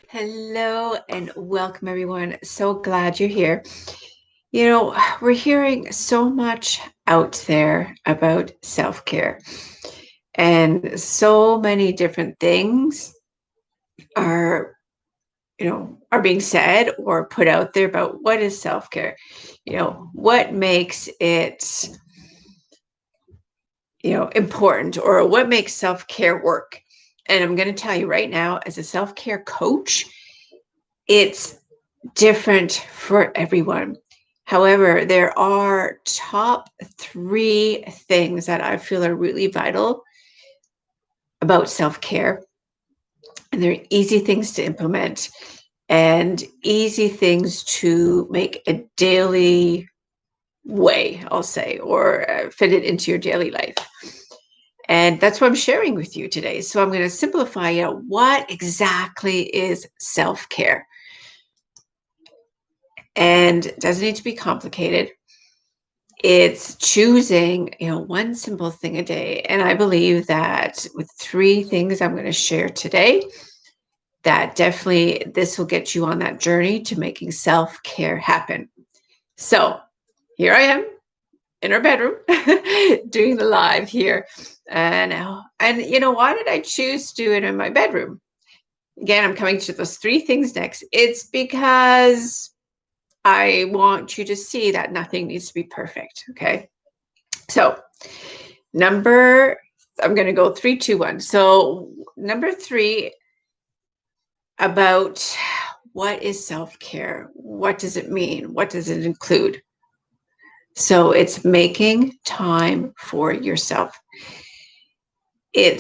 Hello and welcome, everyone. So glad you're here. We're hearing so much out there about self-care, and so many different things are, are being said or put out there about what is self-care. What makes it, important, or what makes self-care work. And I'm going to tell you right now, as a self-care coach, it's different for everyone. However, there are top three things that I feel are really vital about self-care. And they're easy things to implement and easy things to make a daily way, I'll say, or fit it into your daily life. And that's what I'm sharing with you today. So I'm going to simplify, what exactly is self-care? And it doesn't need to be complicated. It's choosing, one simple thing a day. And I believe that with three things I'm going to share today, that definitely this will get you on that journey to making self-care happen. So here I am in our bedroom doing the live here. And why did I choose to do it in my bedroom? Again, I'm coming to those three things next. It's because I want you to see that nothing needs to be perfect. Okay. So I'm going to go 3, 2, 1. So number 3, about what is self-care? What does it mean? What does it include? So it's making time for yourself. It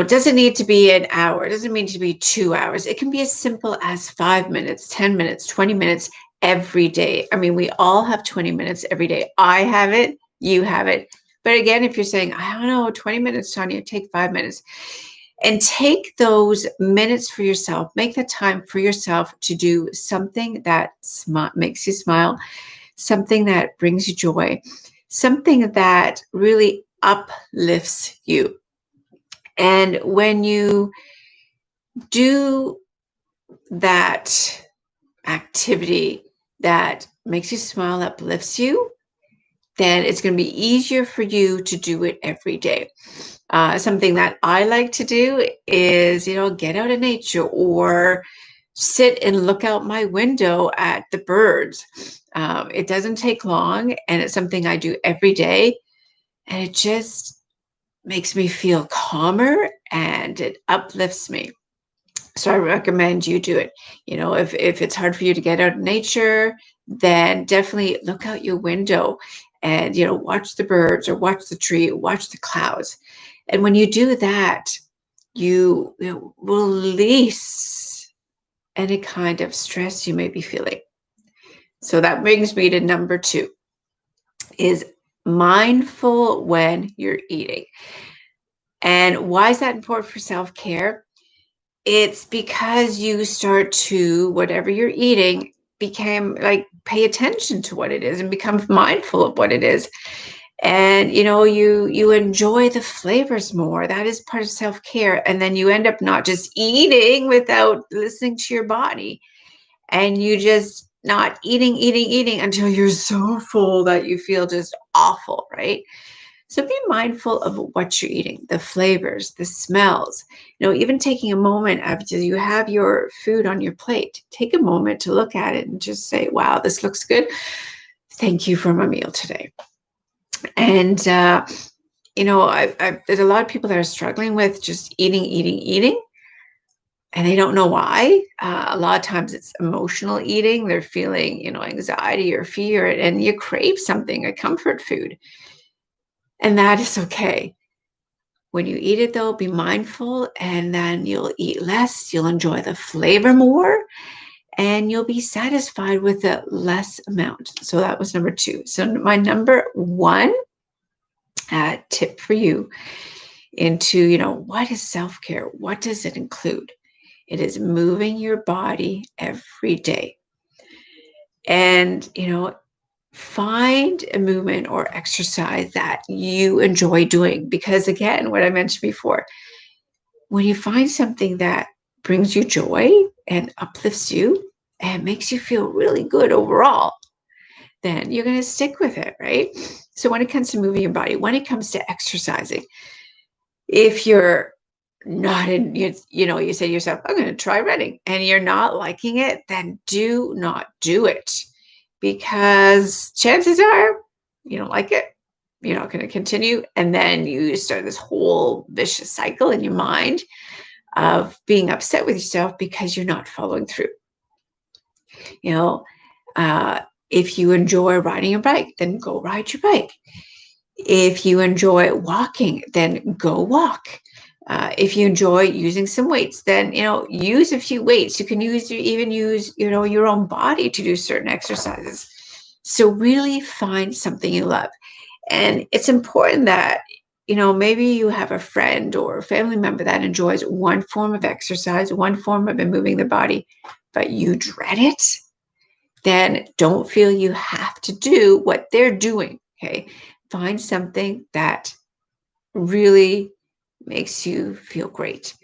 doesn't need to be an hour. It doesn't mean to be 2 hours. It can be as simple as 5 minutes, 10 minutes, 20 minutes every day. I mean, we all have 20 minutes every day. I have it. You have it. But again, if you're saying, I don't know, 20 minutes, Tanya, take 5 minutes. And take those minutes for yourself. Make the time for yourself to do something that makes you smile, something that brings you joy, something that really uplifts you. And when you do that activity that makes you smile, uplifts you, then it's going to be easier for you to do it every day. Something that I like to do is, get out in nature or sit and look out my window at the birds. It doesn't take long, and it's something I do every day. And it just makes me feel calmer and it uplifts me. So I recommend you do it. If it's hard for you to get out in nature, then definitely look out your window and, watch the birds or watch the tree, watch the clouds. And when you do that, you release any kind of stress you may be feeling. So that brings me to number 2, is mindful when you're eating. And why is that important for self-care? It's because you start to, whatever you're eating, pay attention to what it is and become mindful of what it is. And you enjoy the flavors more. That is part of self-care. And then you end up not just eating without listening to your body, and you just not eating until you're so full that you feel just awful, right? So be mindful of what you're eating, the flavors, the smells. Even taking a moment after you have your food on your plate, take a moment to look at it and just say, wow, this looks good. Thank you for my meal today. And, there's a lot of people that are struggling with just eating, and they don't know why. A lot of times it's emotional eating. They're feeling, anxiety or fear, and you crave something, a comfort food. And that is okay. When you eat it, though, be mindful, and then you'll eat less. You'll enjoy the flavor more, and you'll be satisfied with a less amount. So that was number 2. So my number 1 tip for you into, what is self-care? What does it include? It is moving your body every day. And, find a movement or exercise that you enjoy doing. Because again, what I mentioned before, when you find something that brings you joy, and uplifts you and makes you feel really good overall, then you're going to stick with it, right? So when it comes to moving your body, when it comes to exercising, if you're not in, you say to yourself, I'm going to try running, and you're not liking it, then do not do it, because chances are you don't like it. You're not going to continue. And then you start this whole vicious cycle in your mind of being upset with yourself because you're not following through. You know, if you enjoy riding your bike, then go ride your bike. If you enjoy walking, then go walk. If you enjoy using some weights, then use a few weights. You can even use your own body to do certain exercises. So really find something you love. And it's important that maybe you have a friend or a family member that enjoys one form of exercise, one form of moving the body, but you dread it. Then don't feel you have to do what they're doing. Okay, find something that really makes you feel great.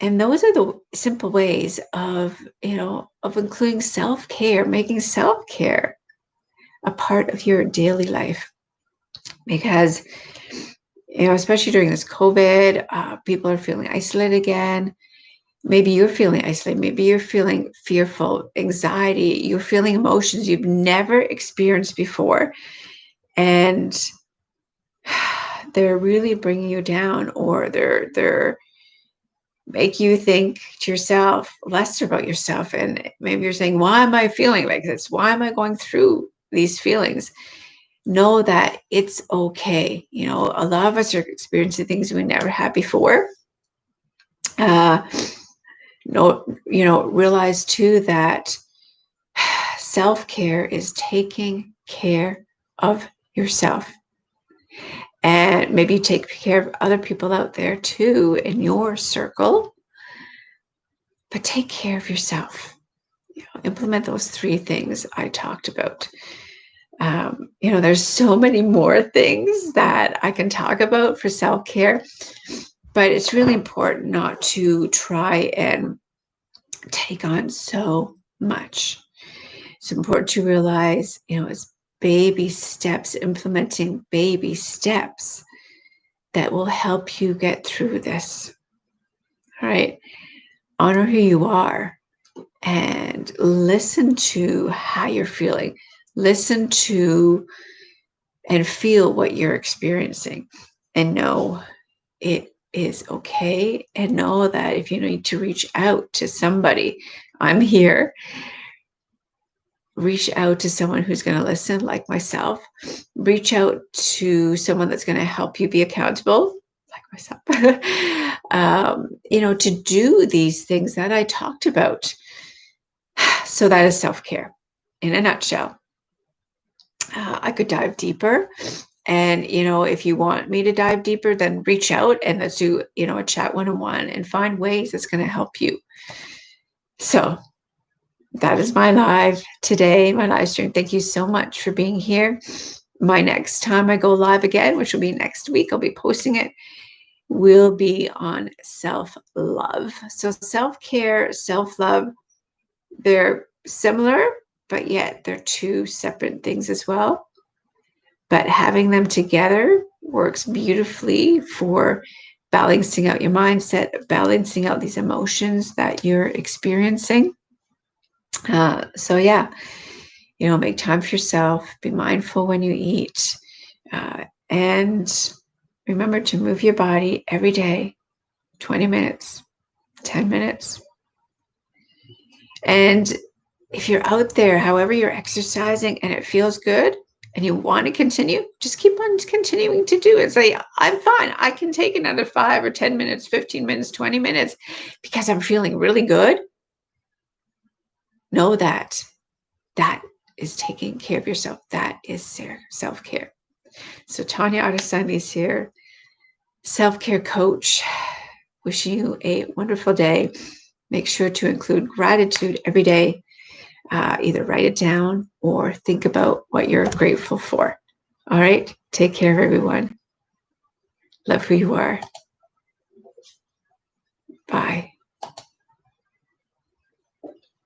And those are the simple ways of including self-care, making self-care a part of your daily life. Because especially during this COVID, people are feeling isolated again. Maybe you're feeling isolated. Maybe you're feeling fearful, anxiety. You're feeling emotions you've never experienced before. And they're really bringing you down, or they're make you think to yourself less about yourself. And maybe you're saying, why am I feeling like this? Why am I going through these feelings? Know that it's okay. A lot of us are experiencing things we never had before. Realize too that self-care is taking care of yourself. And maybe take care of other people out there too in your circle. But take care of yourself. Implement those 3 things I talked about. There's so many more things that I can talk about for self-care, but it's really important not to try and take on so much. It's important to realize, it's baby steps, implementing baby steps that will help you get through this. All right. Honor who you are and listen to how you're feeling. Listen to and feel what you're experiencing, and know it is okay. And know that if you need to reach out to somebody, I'm here. Reach out to someone who's going to listen, like myself. Reach out to someone that's going to help you be accountable, like myself. To do these things that I talked about. So that is self-care in a nutshell. I could dive deeper. And, if you want me to dive deeper, then reach out and let's do, a chat one-on-one and find ways that's going to help you. So that is my live today, my live stream. Thank you so much for being here. My next time I go live again, which will be next week, I'll be posting it, will be on self-love. So self-care, self-love, they're similar, but yet they're 2 separate things as well. But having them together works beautifully for balancing out your mindset, balancing out these emotions that you're experiencing. So yeah, make time for yourself, be mindful when you eat, and remember to move your body every day, 20 minutes, 10 minutes. And if you're out there, however you're exercising and it feels good and you want to continue, just keep on continuing to do it. Say, I'm fine. I can take another 5 or 10 minutes, 15 minutes, 20 minutes because I'm feeling really good. Know that is taking care of yourself. That is self-care. So Tanya Otterstein-Liehs here, self-care coach, wishing you a wonderful day. Make sure to include gratitude every day. Either write it down or think about what you're grateful for. All right. Take care, everyone. Love who you are. Bye.